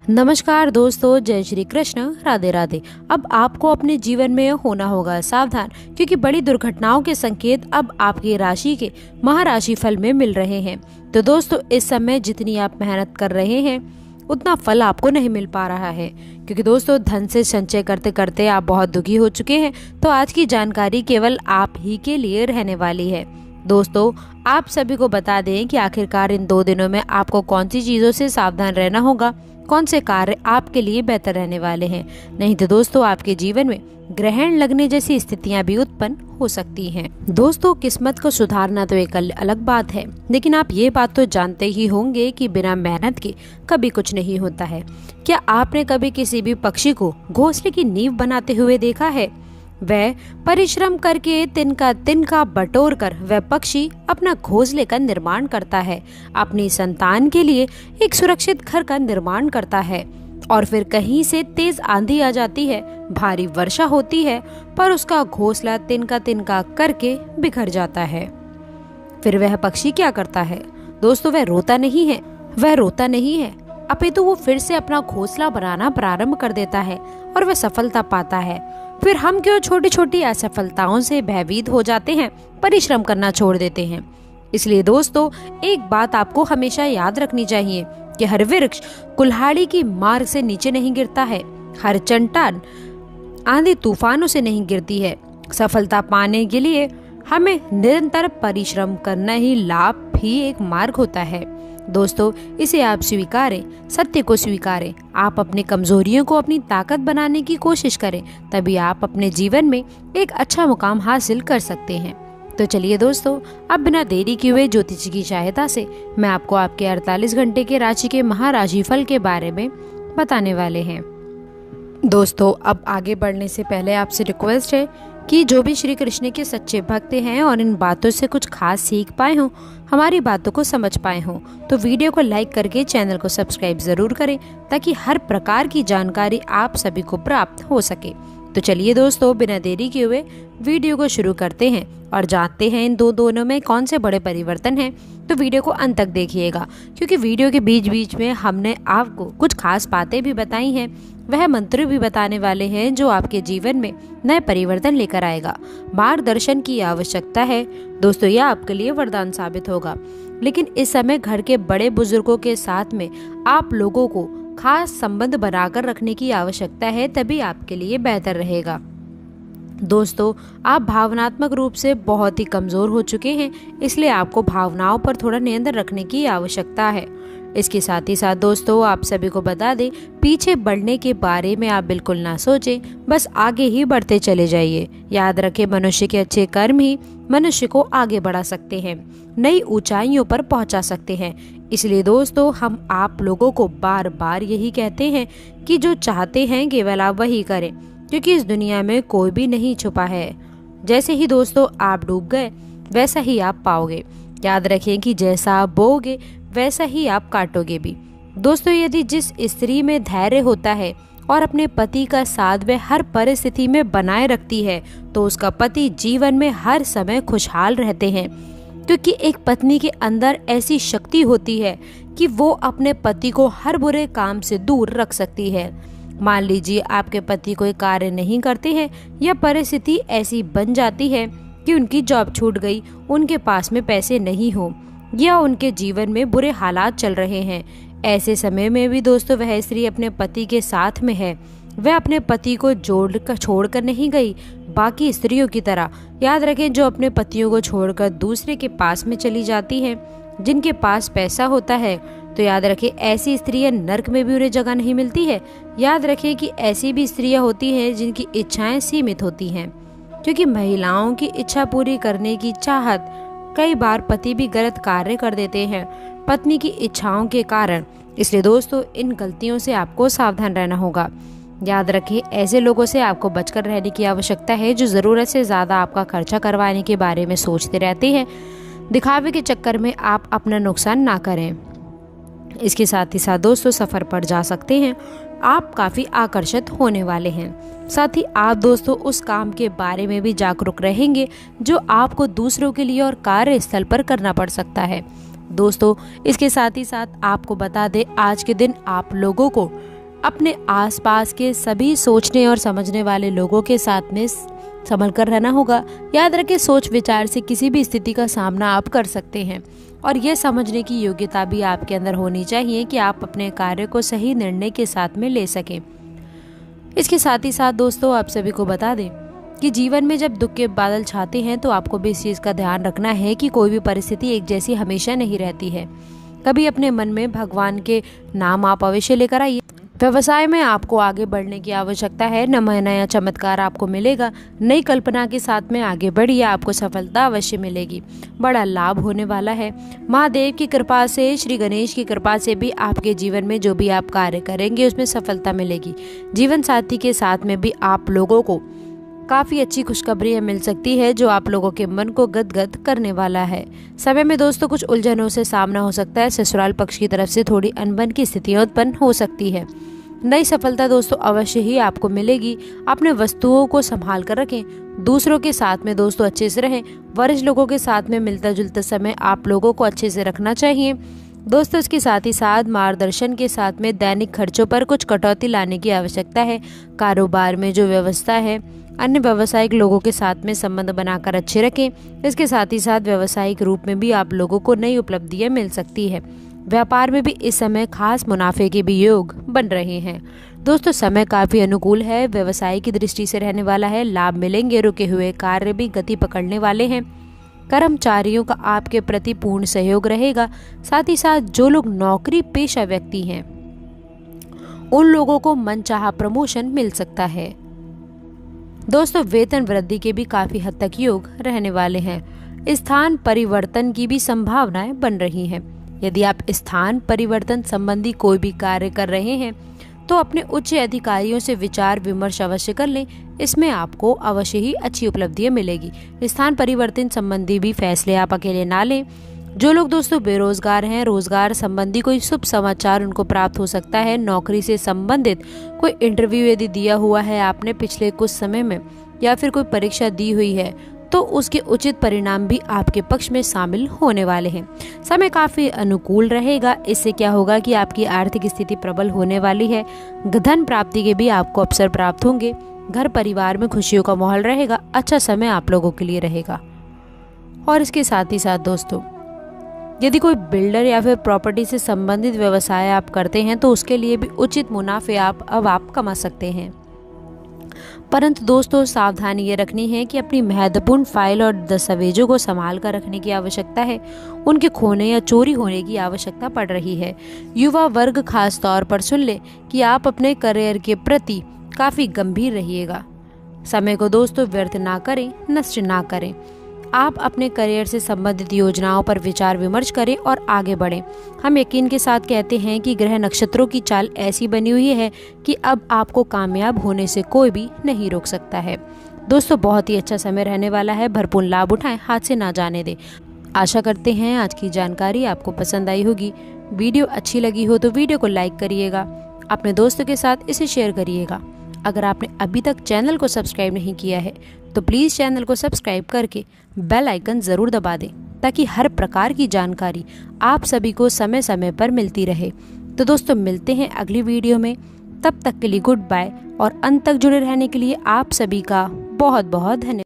नमस्कार दोस्तों, जय श्री कृष्ण, राधे राधे। अब आपको अपने जीवन में होना होगा सावधान, क्योंकि बड़ी दुर्घटनाओं के संकेत अब आपकी राशि के महाराशि फल में मिल रहे हैं। तो दोस्तों, इस समय जितनी आप मेहनत कर रहे हैं उतना फल आपको नहीं मिल पा रहा है, क्योंकि दोस्तों धन से संचय करते करते आप बहुत दुखी हो चुके हैं। तो आज की जानकारी केवल आप ही के लिए रहने वाली है। दोस्तों, आप सभी को बता दें कि आखिरकार इन 2 दिनों में आपको कौन सी चीजों से सावधान रहना होगा, कौन से कार्य आपके लिए बेहतर रहने वाले हैं। नहीं तो दोस्तों, आपके जीवन में ग्रहण लगने जैसी स्थितियां भी उत्पन्न हो सकती हैं। दोस्तों, किस्मत को सुधारना तो एक अलग बात है, लेकिन आप ये बात तो जानते ही होंगे कि बिना मेहनत के कभी कुछ नहीं होता है। क्या आपने कभी किसी भी पक्षी को घोंसले की नींव बनाते हुए देखा है? वह परिश्रम करके तिनका बटोर कर वह पक्षी अपना घोंसले का निर्माण करता है, अपनी संतान के लिए एक सुरक्षित घर का निर्माण करता है। और फिर कहीं से तेज आंधी आ जाती है, भारी वर्षा होती है, पर उसका घोंसला तिनका करके बिखर जाता है। फिर वह पक्षी क्या करता है? दोस्तों, वह रोता नहीं है, अपितु वो फिर से अपना घोंसला बनाना प्रारंभ कर देता है और वह सफलता पाता है। फिर हम क्यों छोटी छोटी असफलताओं से भयभीत हो जाते हैं, परिश्रम करना छोड़ देते हैं। इसलिए दोस्तों, एक बात आपको हमेशा याद रखनी चाहिए कि हर वृक्ष कुल्हाड़ी की मार से नीचे नहीं गिरता है, हर चट्टान आंधी तूफानों से नहीं गिरती है। सफलता पाने के लिए हमें निरंतर परिश्रम करना ही लाभ भी एक मार्ग होता है। दोस्तों, इसे आप स्वीकारें, सत्य को स्वीकारें। आप अपनी कमजोरियों को अपनी ताकत बनाने की कोशिश करें, तभी आप अपने जीवन में एक अच्छा मुकाम हासिल कर सकते हैं। तो चलिए दोस्तों, अब बिना देरी किए हुए ज्योतिषी की सहायता से मैं आपको आपके 48 घंटे के राशि के महाराशि फल के बारे में बताने वाले हैं। दोस्तों, अब आगे बढ़ने से पहले आपसे रिक्वेस्ट है कि जो भी श्री कृष्ण के सच्चे भक्त हैं और इन बातों से कुछ खास सीख पाए हों, हमारी बातों को समझ पाए हों, तो वीडियो को लाइक करके चैनल को सब्सक्राइब जरूर करें, ताकि हर प्रकार की जानकारी आप सभी को प्राप्त हो सके। तो चलिए दोस्तों, बिना देरी किए हुए वीडियो को शुरू करते हैं और जानते हैं इन दोनों में कौन से बड़े परिवर्तन हैं। तो वीडियो को अंत तक देखिएगा, क्योंकि वीडियो के बीच बीच में हमने आपको कुछ खास बातें भी बताई हैं, वह मंत्र भी बताने वाले हैं जो आपके जीवन में नए परिवर्तन लेकर आएगा। मार्गदर्शन की आवश्यकता है दोस्तों, यह आपके लिए वरदान साबित होगा। लेकिन इस समय घर के बड़े बुजुर्गों के साथ में आप लोगों को खास संबंध बनाकर रखने की आवश्यकता है, तभी आपके लिए बेहतर रहेगा। दोस्तों, आप भावनात्मक रूप से बहुत ही कमजोर हो चुके हैं, इसलिए आपको भावनाओं पर थोड़ा नियंत्रण रखने की आवश्यकता है। इसके साथ ही साथ दोस्तों, आप सभी को बता दें, पीछे बढ़ने के बारे में आप बिल्कुल ना सोचें, बस आगे ही बढ़ते चले जाइए। याद रखें, मनुष्य के अच्छे कर्म ही मनुष्य को आगे बढ़ा सकते हैं, नई ऊंचाइयों पर पहुंचा सकते हैं। इसलिए दोस्तों, हम आप लोगों को बार बार यही कहते हैं कि जो चाहते हैं केवल आप वही करें, क्योंकि इस दुनिया में कोई भी नहीं छुपा है। जैसे ही दोस्तों आप डूब गए, वैसा ही आप पाओगे। याद रखें कि जैसा आप बोओगे वैसा ही आप काटोगे भी। दोस्तों, यदि जिस स्त्री में धैर्य होता है और अपने पति का साथ वह हर परिस्थिति में बनाए रखती है, तो उसका पति जीवन में हर समय खुशहाल रहते हैं, क्योंकि एक पत्नी के अंदर ऐसी शक्ति होती है कि वो अपने पति को हर बुरे काम से दूर रख सकती है। मान लीजिए आपके पति कोई कार्य नहीं करते हैं, या परिस्थिति ऐसी बन जाती है कि उनकी जॉब छूट गई, उनके पास में पैसे नहीं हो, या उनके जीवन में बुरे हालात चल रहे हैं। ऐसे समय में भी दोस्तों वह स्त्री अपने पति के साथ में है, वह अपने पति को छोड़कर नहीं गई, बाकी स्त्रियों की तरह। याद रखें, जो अपने पतियों को छोड़कर दूसरे के पास में चली जाती हैं, जिनके पास पैसा होता है, तो याद रखें ऐसी स्त्रियां नर्क में भी उन्हें जगह नहीं मिलती है। याद रखें कि ऐसी भी स्त्रियां होती हैं जिनकी इच्छाएं सीमित होती हैं, क्योंकि महिलाओं की इच्छा पूरी करने की चाहत कई बार पति भी गलत कार्य कर देते हैं पत्नी की इच्छाओं के कारण। इसलिए दोस्तों, इन गलतियों से आपको सावधान रहना होगा। याद रखें, ऐसे लोगों से आपको बचकर रहने की आवश्यकता है जो जरूरत से ज्यादा आपका खर्चा करवाने के बारे में सोचते रहते हैं। दिखावे के चक्कर में आप अपना नुकसान ना करें। इसके साथ ही साथ दोस्तों, सफर पर जा सकते हैं, आप काफी आकर्षित होने वाले हैं। साथ ही आप दोस्तों उस काम के बारे में भी जागरूक रहेंगे जो आपको दूसरों के लिए और कार्यस्थल पर करना पड़ सकता है। दोस्तों इसके साथ ही साथ आपको बता दें, आज के दिन आप लोगों को अपने आसपास के सभी सोचने और समझने वाले लोगों के साथ में संभल कर रहना होगा। याद रखें, सोच विचार से किसी भी स्थिति का सामना आप कर सकते हैं और यह समझने की योग्यता भी आपके अंदर होनी चाहिए कि आप अपने कार्य को सही निर्णय के साथ में ले सकें। इसके साथ ही साथ दोस्तों आप सभी को बता दें कि जीवन में जब दुख के बादल छाते हैं तो आपको भी इस चीज़ का ध्यान रखना है कि कोई भी परिस्थिति एक जैसी हमेशा नहीं रहती है। कभी अपने मन में भगवान के नाम आप अवश्य लेकर आइए। व्यवसाय में आपको आगे बढ़ने की आवश्यकता है, नया चमत्कार आपको मिलेगा। नई कल्पना के साथ में आगे बढ़िए, आपको सफलता अवश्य मिलेगी। बड़ा लाभ होने वाला है। महादेव की कृपा से, श्री गणेश की कृपा से भी आपके जीवन में जो भी आप कार्य करेंगे उसमें सफलता मिलेगी। जीवन साथी के साथ में भी आप लोगों को काफ़ी अच्छी खुशखबरी मिल सकती है जो आप लोगों के मन को गदगद करने वाला है। समय में दोस्तों कुछ उलझनों से सामना हो सकता है। ससुराल पक्ष की तरफ से थोड़ी अनबन की स्थितियां उत्पन्न हो सकती है। नई सफलता दोस्तों अवश्य ही आपको मिलेगी। अपने वस्तुओं को संभाल कर रखें। दूसरों के साथ में दोस्तों अच्छे से रहें। वरिष्ठ लोगों के साथ में मिलता जुलता समय आप लोगों को अच्छे से रखना चाहिए। दोस्तों इसके साथ ही साथ मार्गदर्शन के साथ में दैनिक खर्चों पर कुछ कटौती लाने की आवश्यकता है। कारोबार में जो व्यवस्था है, अन्य व्यावसायिक लोगों के साथ में संबंध बनाकर अच्छे रखें। इसके साथ ही साथ व्यावसायिक रूप में भी आप लोगों को नई उपलब्धियां मिल सकती है। व्यापार में भी इस समय खास मुनाफे के भी योग बन रहे हैं। दोस्तों समय काफी अनुकूल है, व्यवसाय की दृष्टि से रहने वाला है। लाभ मिलेंगे, रुके हुए कार्य भी गति पकड़ने वाले हैं। कर्मचारियों का आपके प्रति पूर्ण सहयोग रहेगा। साथ ही साथ जो लोग नौकरी पेशा व्यक्ति हैं उन लोगों को मनचाहा प्रमोशन मिल सकता है। दोस्तों वेतन वृद्धि के भी काफी हद तक योग रहने वाले हैं। स्थान परिवर्तन की भी संभावनाएं बन रही हैं। यदि आप स्थान परिवर्तन संबंधी कोई भी कार्य कर रहे हैं तो अपने उच्च अधिकारियों से विचार विमर्श अवश्य कर लें। इसमें आपको अवश्य ही अच्छी उपलब्धियां मिलेगी। स्थान परिवर्तन संबंधी भी फैसले आप अकेले ना लें। जो लोग दोस्तों बेरोजगार हैं, रोजगार संबंधी कोई शुभ समाचार उनको प्राप्त हो सकता है। नौकरी से संबंधित कोई इंटरव्यू यदि दिया हुआ है आपने पिछले कुछ समय में, या फिर कोई परीक्षा दी हुई है, तो उसके उचित परिणाम भी आपके पक्ष में शामिल होने वाले हैं। समय काफी अनुकूल रहेगा। इससे क्या होगा कि आपकी आर्थिक स्थिति प्रबल होने वाली है। धन प्राप्ति के भी आपको अवसर प्राप्त होंगे। घर परिवार में खुशियों का माहौल रहेगा। अच्छा समय आप लोगों के लिए रहेगा। और इसके साथ ही साथ दोस्तों यदि कोई बिल्डर या फिर प्रॉपर्टी से संबंधित व्यवसाय आप करते हैं तो उसके लिए भी उचित मुनाफे आप कमा सकते हैं। परंतु दोस्तों सावधानी ये रखनी है कि अपनी महत्वपूर्ण फाइल और दस्तावेजों को संभाल कर रखने की आवश्यकता है। उनके खोने या चोरी होने की आवश्यकता पड़ रही है। युवा वर्ग खास तौर पर सुन ले कि आप अपने करियर के प्रति काफी गंभीर रहिएगा। समय को दोस्तों व्यर्थ ना करें, नष्ट ना करें। आप अपने करियर से संबंधित योजनाओं पर विचार विमर्श करें और आगे बढ़ें। हम यकीन के साथ कहते हैं कि ग्रह नक्षत्रों की चाल ऐसी बनी हुई है कि अब आपको कामयाब होने से कोई भी नहीं रोक सकता है। दोस्तों बहुत ही अच्छा समय रहने वाला है। भरपूर लाभ उठाएं, हाथ से ना जाने दें। आशा करते हैं आज की जानकारी आपको पसंद आई होगी। वीडियो अच्छी लगी हो तो वीडियो को लाइक करिएगा, अपने दोस्तों के साथ इसे शेयर करिएगा। अगर आपने अभी तक चैनल को सब्सक्राइब नहीं किया है तो प्लीज़ चैनल को सब्सक्राइब करके बेल आइकन ज़रूर दबा दें ताकि हर प्रकार की जानकारी आप सभी को समय समय पर मिलती रहे। तो दोस्तों मिलते हैं अगली वीडियो में। तब तक के लिए गुड बाय और अंत तक जुड़े रहने के लिए आप सभी का बहुत बहुत धन्यवाद।